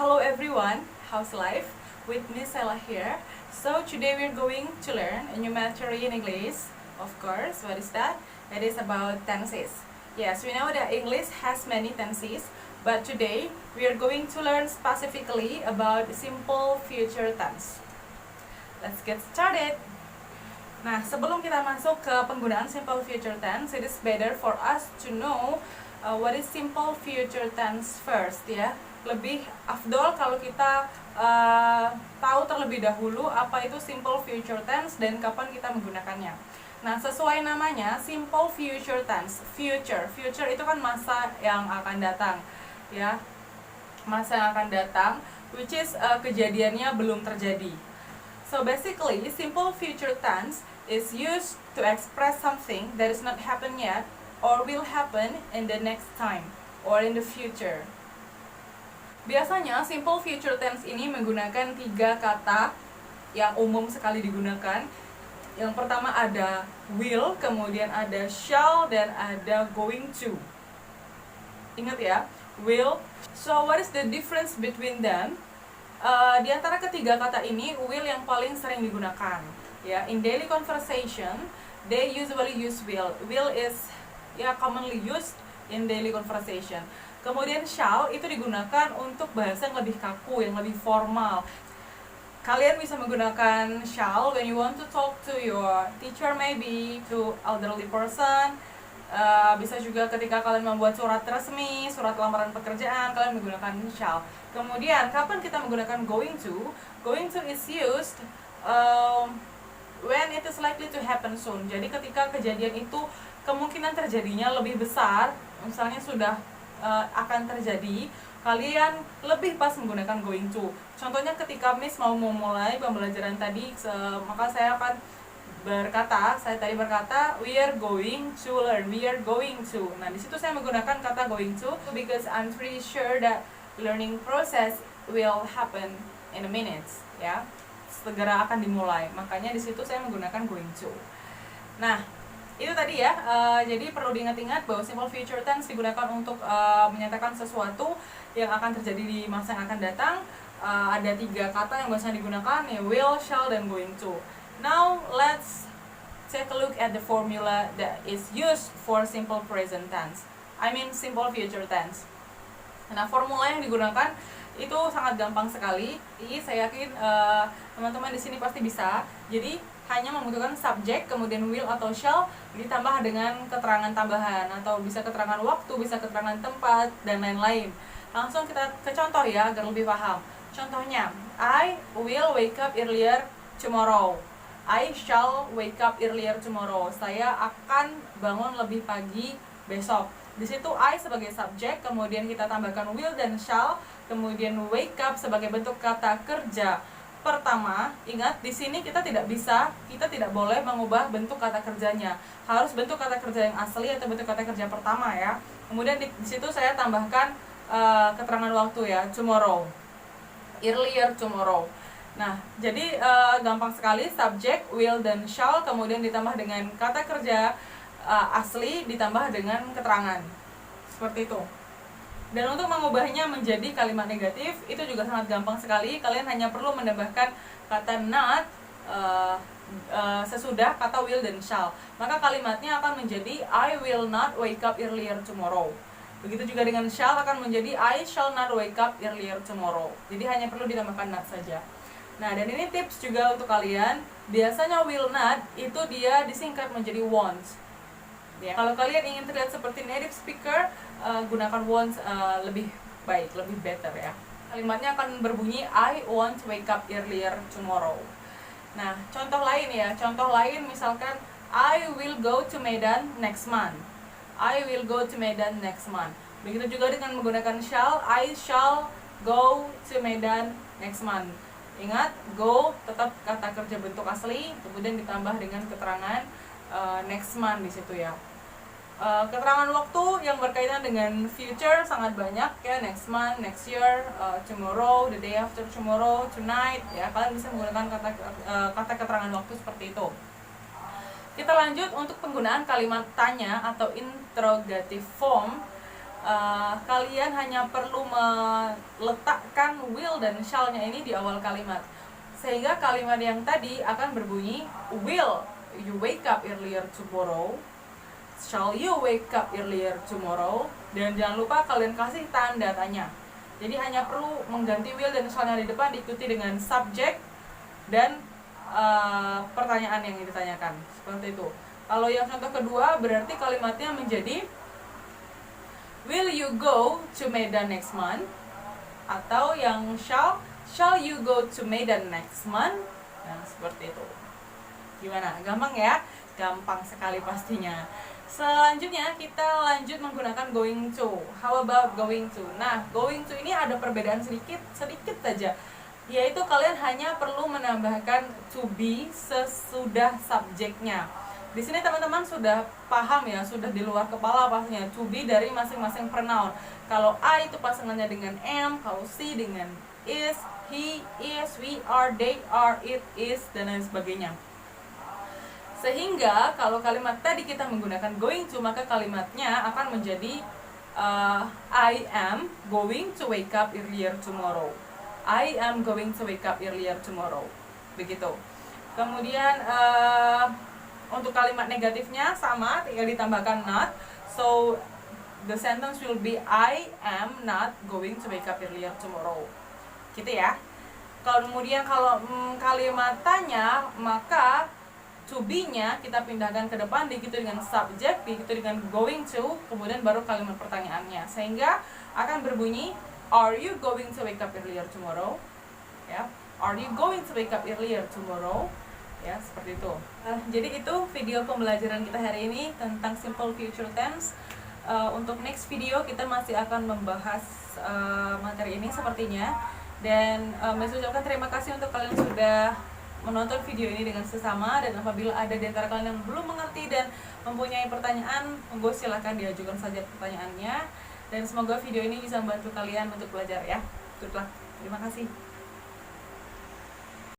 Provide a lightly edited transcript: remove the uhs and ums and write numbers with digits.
Hello everyone, how's life? With me Sela here. So today we're going to learn a new material in English. Of course, what is that? It is about tenses. Yes, we know that English has many tenses, but today we are going to learn specifically about simple future tense. Let's get started. Nah, sebelum kita masuk ke penggunaan simple future tense, it is better for us to know what is simple future tense first, ya. Lebih afdol kalau kita tahu terlebih dahulu apa itu simple future tense dan kapan kita menggunakannya. Nah, sesuai namanya, simple future tense. Future itu kan masa yang akan datang, ya. Masa yang akan datang, which is kejadiannya belum terjadi. So basically, simple future tense is used to express something that is not happened yet or will happen in the next time or in the future. Biasanya simple future tense ini menggunakan 3 kata yang umum sekali digunakan. Yang pertama ada will, kemudian ada shall, dan ada going to. Ingat ya, will. So what is the difference between them? Di antara ketiga kata ini, will yang paling sering digunakan. Ya, in daily conversation, they usually use will. Will is commonly used in daily conversation. Kemudian shall itu digunakan untuk bahasa yang lebih kaku, yang lebih formal. Kalian bisa menggunakan shall when you want to talk to your teacher, maybe to elderly person. Bisa juga ketika kalian membuat surat resmi, surat lamaran pekerjaan, kalian menggunakan shall. Kemudian kapan kita menggunakan going to? Going to is used when it is likely to happen soon. Jadi ketika kejadian itu kemungkinan terjadinya lebih besar, misalnya sudah akan terjadi, kalian lebih pas menggunakan going to. Contohnya ketika Miss mau memulai pembelajaran tadi, maka saya tadi berkata we are going to learn, we are going to. Nah, di situ saya menggunakan kata going to because I'm pretty sure that learning process will happen in a minute, ya. Segera akan dimulai. Makanya di situ saya menggunakan going to. Nah, itu tadi ya. Jadi perlu diingat-ingat bahwa simple future tense digunakan untuk menyatakan sesuatu yang akan terjadi di masa yang akan datang. Ada 3 kata yang biasanya digunakan, ya, will, shall, dan going to. Now let's take a look at the formula that is used for simple present tense. I mean simple future tense. Nah, formula yang digunakan itu sangat gampang sekali. Saya yakin teman-teman di sini pasti bisa. Jadi hanya membutuhkan subjek, kemudian will atau shall ditambah dengan keterangan tambahan, atau bisa keterangan waktu, bisa keterangan tempat, dan lain-lain. Langsung kita ke contoh ya agar lebih paham. Contohnya, I will wake up earlier tomorrow. I shall wake up earlier tomorrow. Saya akan bangun lebih pagi besok. Di situ I sebagai subjek, kemudian kita tambahkan will dan shall, kemudian wake up sebagai bentuk kata kerja pertama. Ingat, di sini kita tidak boleh mengubah bentuk kata kerjanya. Harus bentuk kata kerja yang asli atau bentuk kata kerja pertama, ya. Kemudian di situ saya tambahkan keterangan waktu, ya, tomorrow, earlier tomorrow. Nah, jadi gampang sekali, subjek, will, dan shall, kemudian ditambah dengan kata kerja asli, ditambah dengan keterangan. Seperti itu. Dan untuk mengubahnya menjadi kalimat negatif, itu juga sangat gampang sekali. Kalian hanya perlu menambahkan kata not sesudah kata will dan shall. Maka kalimatnya akan menjadi I will not wake up earlier tomorrow. Begitu juga dengan shall akan menjadi I shall not wake up earlier tomorrow. Jadi hanya perlu ditambahkan not saja. Nah, dan ini tips juga untuk kalian. Biasanya will not itu dia disingkat menjadi won't. Ya, kalau kalian ingin terlihat seperti native speaker, gunakan won't lebih baik, lebih better, ya. Kalimatnya akan berbunyi I won't wake up earlier tomorrow. Nah, contoh lain ya. Contoh lain misalkan I will go to Medan next month. I will go to Medan next month. Begitu juga dengan menggunakan shall, I shall go to Medan next month. Ingat, go tetap kata kerja bentuk asli, kemudian ditambah dengan keterangan next month di situ, ya. Keterangan waktu yang berkaitan dengan future sangat banyak, ya. Next month, next year, tomorrow, the day after tomorrow, tonight, ya. Kalian bisa menggunakan kata keterangan waktu seperti itu. Kita lanjut untuk penggunaan kalimat tanya atau interrogative form. kalian hanya perlu meletakkan will dan shall-nya ini di awal kalimat, sehingga kalimat yang tadi akan berbunyi will you wake up earlier tomorrow, shall you wake up earlier tomorrow, dan jangan lupa kalian kasih tanda tanya. Jadi hanya perlu mengganti will dan shall-nya di depan diikuti dengan subject dan pertanyaan yang ditanyakan, seperti itu. Kalau yang contoh kedua berarti kalimatnya menjadi will you go to Medan next month, atau yang shall you go to Medan next month. Nah, seperti itu. Gimana? Gampang ya? Gampang sekali pastinya. Selanjutnya kita lanjut menggunakan going to. How about going to? Nah, going to ini ada perbedaan sedikit saja, yaitu kalian hanya perlu menambahkan to be sesudah subjeknya. Di sini teman-teman sudah paham ya, sudah di luar kepala pastinya to be dari masing-masing pronoun. Kalau I itu pasangannya dengan am, kalau she dengan is, he is, we are, they are, it is, dan lain sebagainya. Sehingga kalau kalimat tadi kita menggunakan going to, maka kalimatnya akan menjadi I am going to wake up earlier tomorrow. I am going to wake up earlier tomorrow. Begitu. Kemudian untuk kalimat negatifnya sama, tinggal ditambahkan not. So the sentence will be I am not going to wake up earlier tomorrow. Gitu ya. Kemudian kalau kalimat tanya, maka to be-nya kita pindahkan ke depan, diikuti dengan subject, diikuti dengan going to, kemudian baru kalimat pertanyaannya. Sehingga akan berbunyi are you going to wake up earlier tomorrow? Ya. Are you going to wake up earlier tomorrow? Ya, seperti itu. Jadi itu video pembelajaran kita hari ini tentang simple future tense. Untuk next video kita masih akan membahas materi ini sepertinya. Dan saya ucapkan terima kasih untuk kalian sudah menonton video ini dengan sesama. Dan apabila ada di antara kalian yang belum mengerti dan mempunyai pertanyaan, monggo silahkan diajukan saja pertanyaannya. Dan semoga video ini bisa membantu kalian untuk belajar ya. Terima kasih.